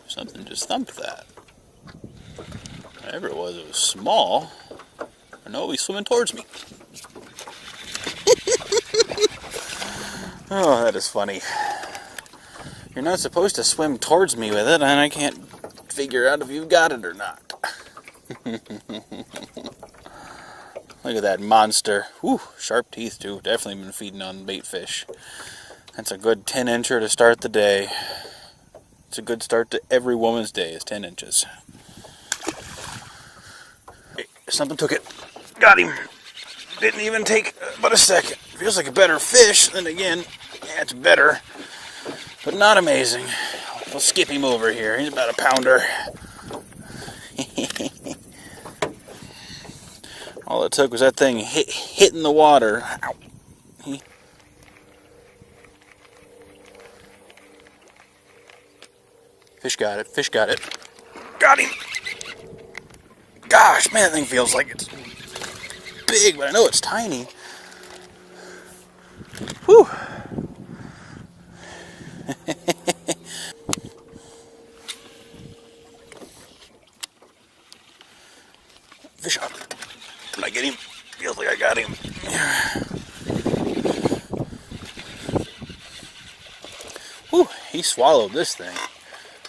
Something just thumped that. Whatever it was small. I know he's swimming towards me. Oh, that is funny. You're not supposed to swim towards me with it, and I can't figure out if you've got it or not. Look at that monster. Whew, sharp teeth too. Definitely been feeding on bait fish. That's a good 10-incher to start the day. It's a good start to every woman's day, is 10 inches. Hey, something took it. Got him. Didn't even take but a second. Feels like a better fish. Then again, yeah, it's better, but not amazing. We'll skip him over here. He's about a pounder. All it took was that thing hitting the water. Ow. Fish got it. Fish got it. Got him. Gosh, man, that thing feels like it's big, but I know it's tiny. Whew. Fish on. Did I get him? Feels like I got him. Whew, he swallowed this thing.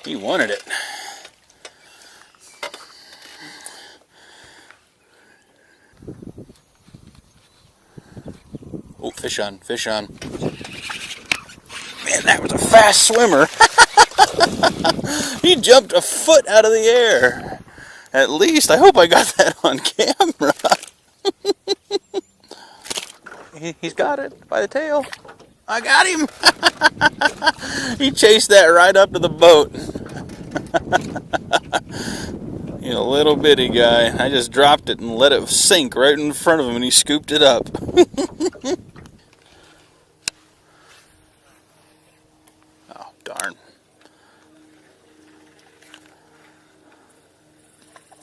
He wanted it. Oh, fish on, fish on. Man, that was a fast swimmer. He jumped a foot out of the air. At least, I hope I got that on camera. He's got it by the tail. I got him. He chased that right up to the boat. You know, little bitty guy. I just dropped it and let it sink right in front of him, and he scooped it up. Oh, darn.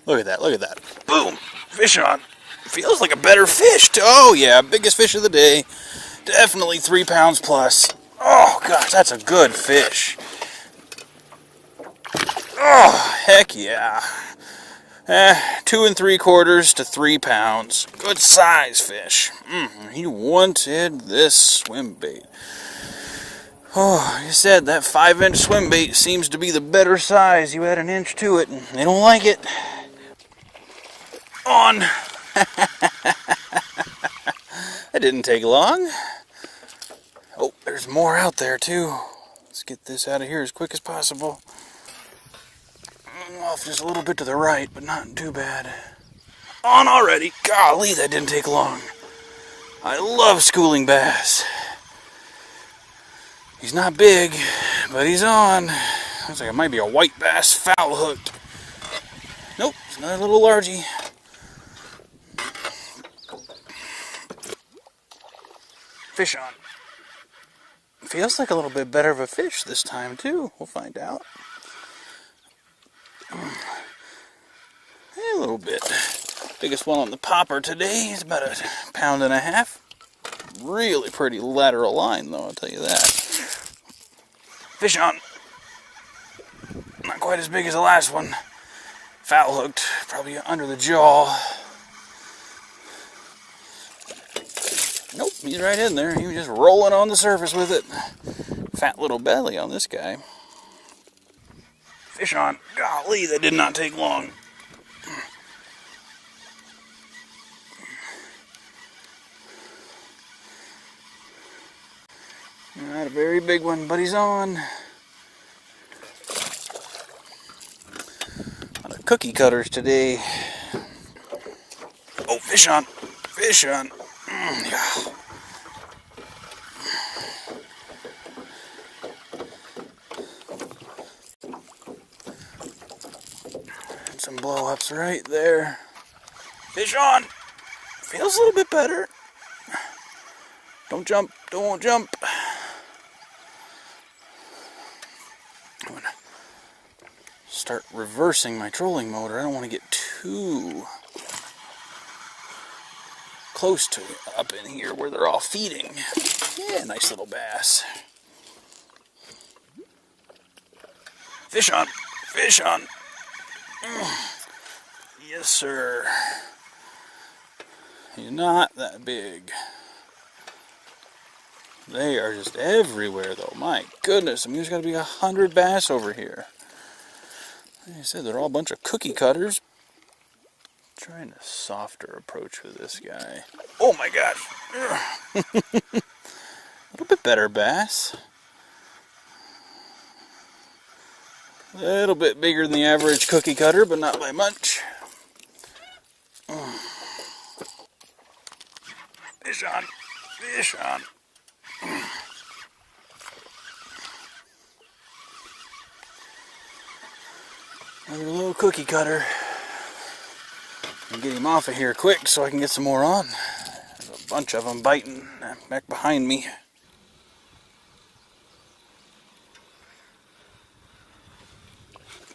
Look at that, look at that. Boom! Fish on. Feels like a better fish. Oh, yeah, biggest fish of the day. Definitely 3 pounds plus. Oh, gosh, that's a good fish. Oh, heck yeah. 2 3/4 to 3 pounds. Good size fish. He wanted this swim bait. Oh, like I said, that 5-inch swim bait seems to be the better size. You add an inch to it, and they don't like it. On. That didn't take long. Oh, there's more out there too. Let's get this out of here as quick as possible. Off just a little bit to the right, but not too bad. On already. Golly, that didn't take long. I love schooling bass. He's not big, but he's on. Looks like it might be a white bass foul hooked. Nope, it's another little largie. Fish on. Feels like a little bit better of a fish this time too. We'll find out. A little bit. Biggest one on the popper today is about 1.5 pounds. Really pretty lateral line though, I'll tell you that. Fish on. Not quite as big as the last one. Foul hooked, probably under the jaw. Nope, he's right in there. He was just rolling on the surface with it. Fat little belly on this guy. Fish on. Golly, that did not take long. Not a very big one, but he's on. A lot of cookie cutters today. Oh, fish on. Fish on. Yeah. And some blow-ups right there. Fish on. Feels a little bit better. Don't jump. Don't jump. I'm going to start reversing my trolling motor. I don't want to get too close to up in here where they're all feeding. Yeah, nice little bass. Fish on. Fish on. Yes, sir. He's not that big. They are just everywhere, though. My goodness, I mean, there's got to be 100 bass over here. Like I said, they're all a bunch of cookie cutters. Trying a softer approach with this guy. Oh my gosh! A little bit better bass. A little bit bigger than the average cookie cutter, but not by much. Fish on. Fish on. Another little cookie cutter. And get him off of here quick so I can get some more on. There's a bunch of them biting back behind me.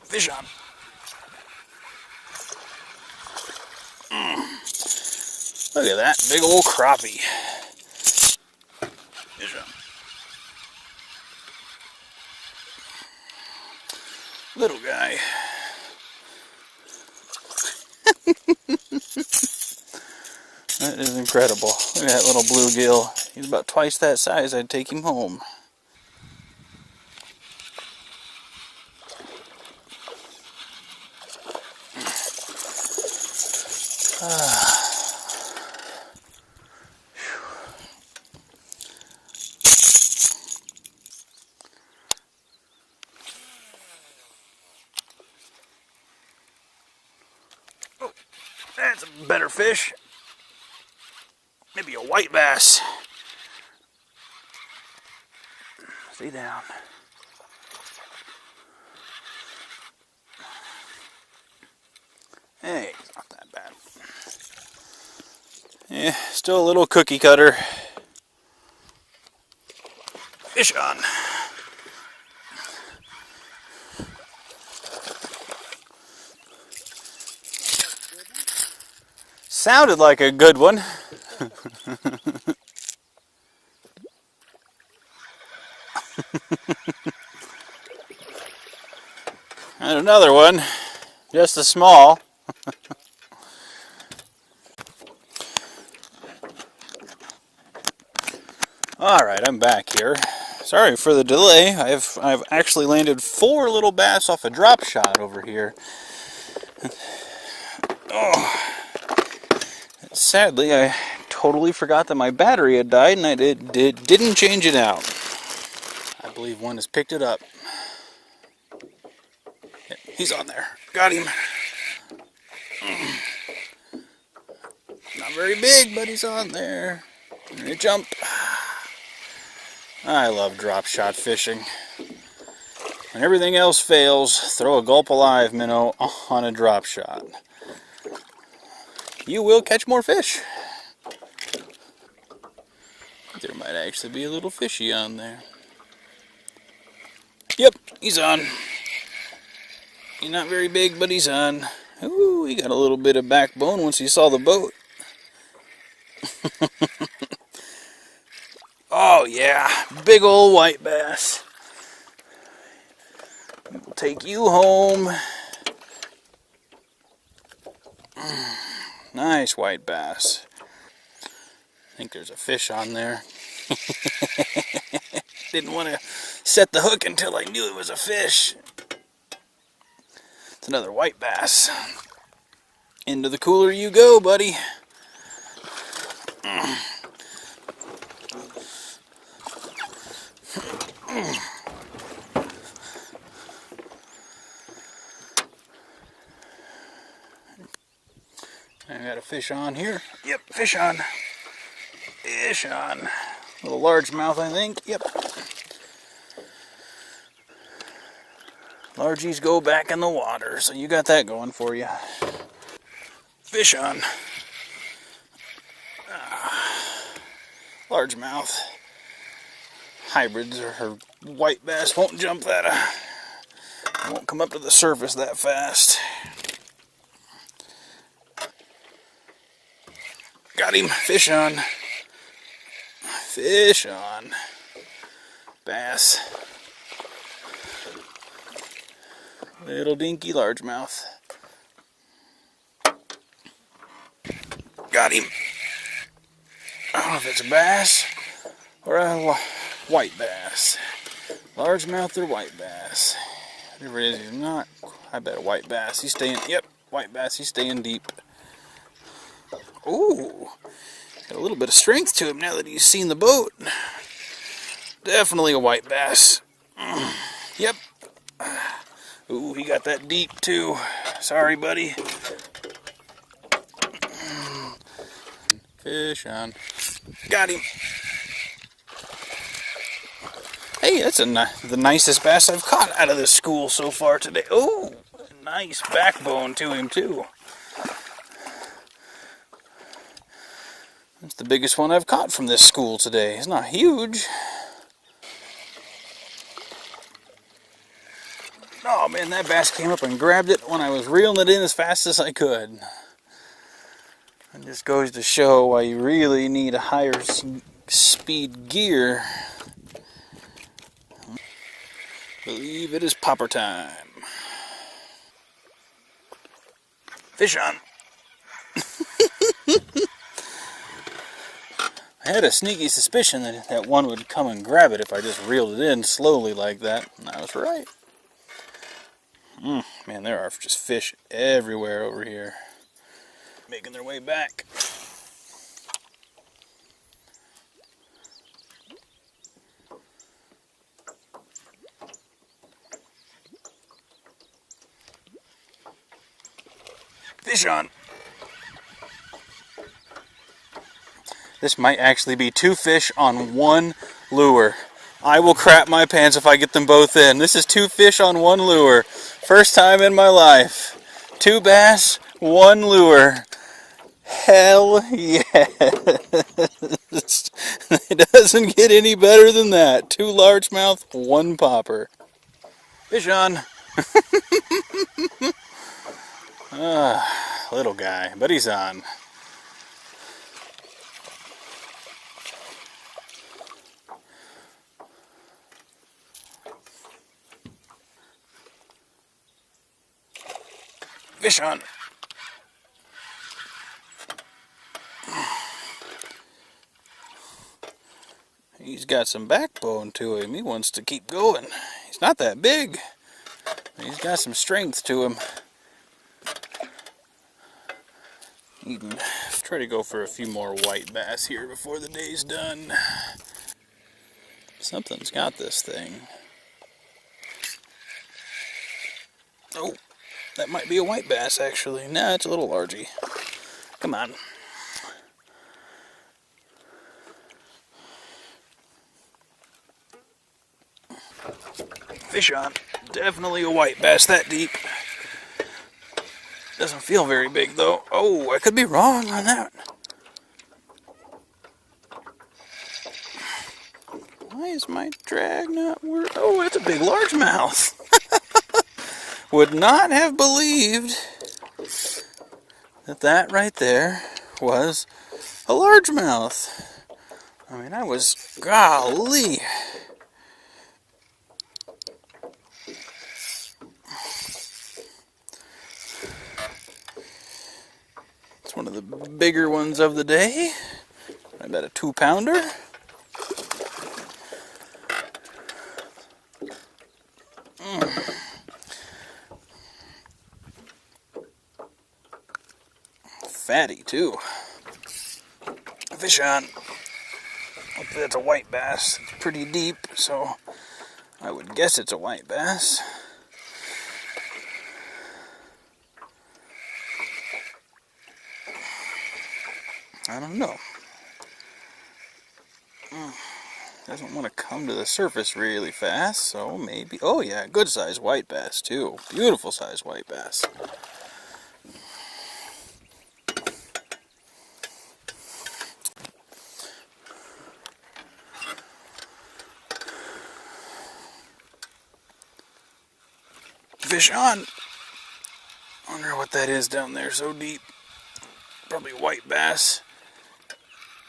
Fish on. Look at that big old crappie. Fish on. Little guy. That is incredible. Look at that little bluegill. He's about twice that size. I'd take him home. Oh, that's a better fish. Maybe a white bass. Stay down. Hey, it's not that bad. Yeah, still a little cookie cutter. Fish on. Sounded like a good one. And another one, just as small. Alright, I'm back here. Sorry for the delay. I've actually landed 4 little bass off a drop shot over here. Oh. Sadly, I totally forgot that my battery had died and I didn't change it out. I believe one has picked it up. He's on there. Got him. Not very big, but he's on there. Gonna jump. I love drop shot fishing. When everything else fails, throw a gulp alive minnow on a drop shot. You will catch more fish. There might actually be a little fishy on there. Yep, he's on. He's not very big, but he's on. Ooh, he got a little bit of backbone once he saw the boat. Oh yeah, big old white bass. We'll take you home. Nice white bass. I think there's a fish on there. Didn't want to set the hook until I knew it was a fish. It's another white bass. Into the cooler you go, buddy. I got a fish on here. Yep, fish on. Fish on. Little largemouth, I think. Yep. Largies go back in the water, so you got that going for you. Fish on. Largemouth. Hybrids or white bass won't jump that. Won't come up to the surface that fast. Got him. Fish on. Fish on. Bass. Little dinky largemouth. Got him. I don't know if it's a bass or a white bass. Largemouth or white bass. Whatever it is, he's not. I bet a white bass. He's staying. Yep, white bass. He's staying deep. Ooh, got a little bit of strength to him now that he's seen the boat. Definitely a white bass. Yep. Ooh, he got that deep too. Sorry, buddy. Fish on. Got him. Hey, that's the nicest bass I've caught out of this school so far today. Oh, nice backbone to him too. That's the biggest one I've caught from this school today. It's not huge. Oh man, that bass came up and grabbed it when I was reeling it in as fast as I could. It just goes to show why you really need a higher speed gear. I believe it is popper time. Fish on. I had a sneaky suspicion that one would come and grab it if I just reeled it in slowly like that, and I was right. Man, there are just fish everywhere over here, making their way back. Fish on. This might actually be 2 fish on 1 lure. I will crap my pants if I get them both in. This is 2 fish on 1 lure. First time in my life. 2 bass, 1 lure. Hell yes. It doesn't get any better than that. 2 largemouth, 1 popper. Fish on. Little guy, but he's on. Fish on. He's got some backbone to him. He wants to keep going. He's not that big. He's got some strength to him. You can try to go for a few more white bass here before the day's done. Something's got this thing. Oh. That might be a white bass, actually. Nah, it's a little largy. Come on. Fish on. Definitely a white bass that deep. Doesn't feel very big, though. Oh, I could be wrong on that. Why is my drag not working? Oh, that's a big largemouth. Would not have believed that right there was a largemouth. I mean, I was, golly. It's one of the bigger ones of the day. I bet a 2-pounder. Fatty too. Fish on. Hopefully that's a white bass. It's pretty deep, so I would guess it's a white bass. I don't know. Doesn't want to come to the surface really fast, so maybe. Oh yeah, good size white bass too. Beautiful size white bass. Fish on. Wonder what that is down there so deep. Probably white bass.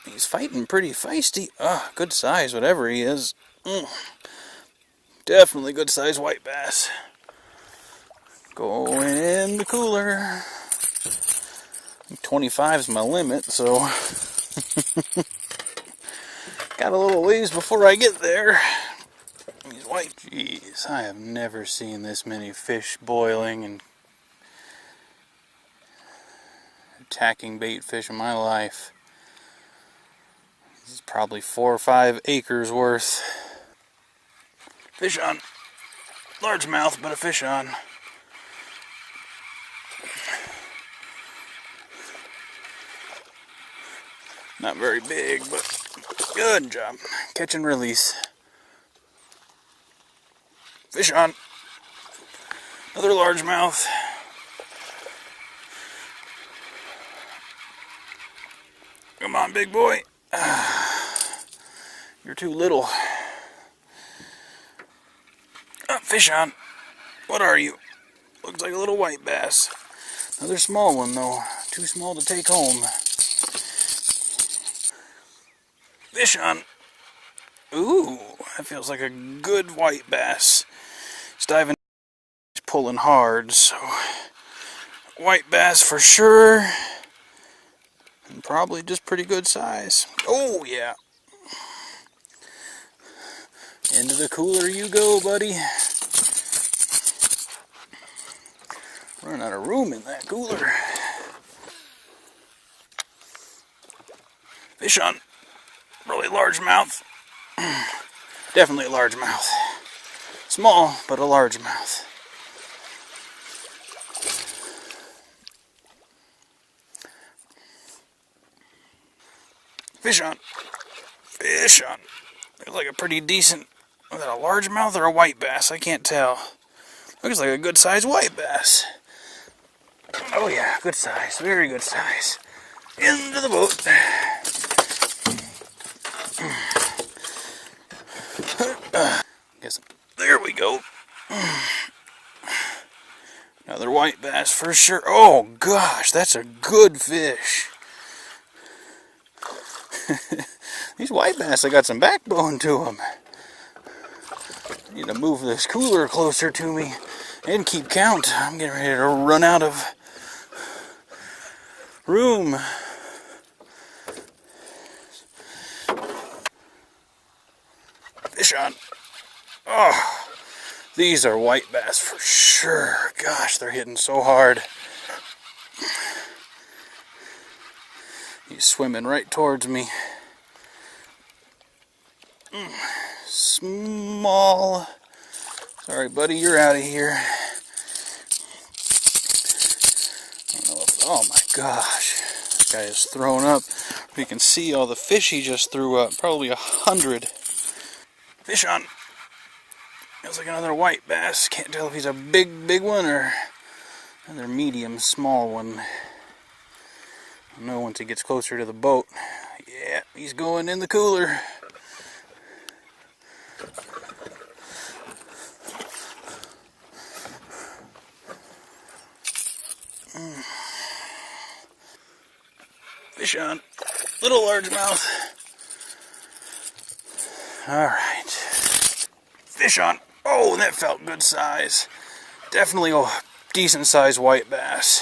He's fighting pretty feisty. Good size, whatever he is. Definitely good size white bass. Going in the cooler. 25 is my limit, so got a little ways before I get there. These white, jeez, I have never seen this many fish boiling and attacking bait fish in my life. This is probably 4 or 5 acres worth. Fish on. Largemouth, but a fish on. Not very big, but good job. Catch and release. Fish on. Another largemouth. Come on, big boy. You're too little. Fish on. What are you? Looks like a little white bass. Another small one, though. Too small to take home. Fish on. Ooh, that feels like a good white bass. It's diving, it's pulling hard, so white bass for sure. And probably just pretty good size. Oh, yeah. Into the cooler you go, buddy. Running out of room in that cooler. Fish on. Really largemouth. Definitely a largemouth. Small, but a largemouth. Fish on. Fish on. Looks like a pretty decent... Was that a largemouth or a white bass? I can't tell. Looks like a good sized white bass. Oh yeah, good size. Very good size. Into the boat. Guess there we go. Another white bass for sure. Oh gosh, that's a good fish. These white bass, they got some backbone to them. Need to move this cooler closer to me and keep count. I'm getting ready to run out of room. Fish on. Oh, these are white bass for sure. Gosh, they're hitting so hard. He's swimming right towards me. Small. Sorry, buddy, you're out of here. Oh my gosh. This guy is thrown up. We can see all the fish he just threw up. Probably 100. Fish on. Feels like another white bass. Can't tell if he's a big one or another medium small one. I'll know once he gets closer to the boat. Yeah, he's going in the cooler. Fish on. Little largemouth. Alright. Fish on. Oh, that felt good size. Definitely a decent sized white bass.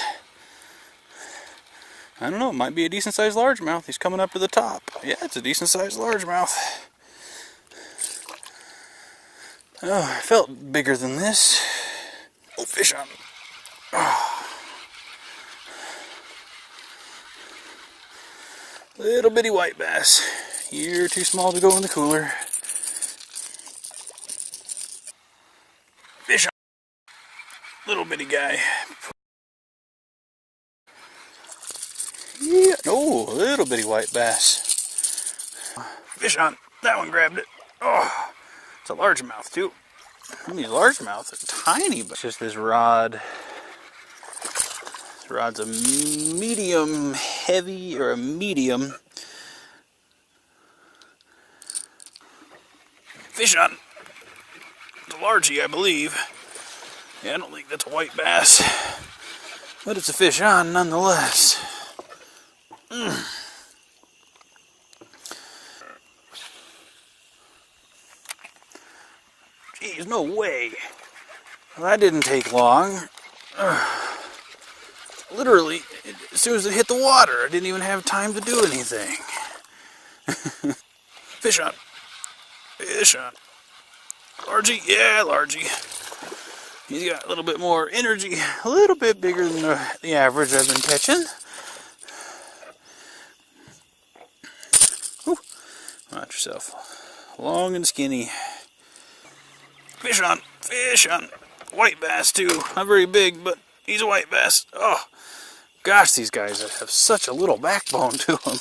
I don't know, it might be a decent sized largemouth. He's coming up to the top. Yeah, it's a decent sized largemouth. Oh, it felt bigger than this. Oh, fish on. Oh. Little bitty white bass. You're too small to go in the cooler. Fish on. Little bitty guy. Yeah. Oh, little bitty white bass. Fish on. That one grabbed it. Oh, it's a largemouth too. And these largemouths are tiny, but it's just this rod. This rod's a medium heavy or a medium. Fish on. It's a largie, I believe. Yeah, I don't think that's a white bass, but it's a fish on nonetheless. Geez, no way. Well, that didn't take long. Literally, as soon as it hit the water, I didn't even have time to do anything. Fish on. Fish on. Largy? Yeah, largy. He's got a little bit more energy. A little bit bigger than the average I've been catching. Whew. Watch yourself. Long and skinny. Fish on. Fish on. White bass, too. Not very big, but he's a white bass. Oh, gosh, these guys have such a little backbone to them.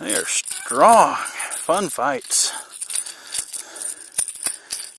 They are strong. Fun fights.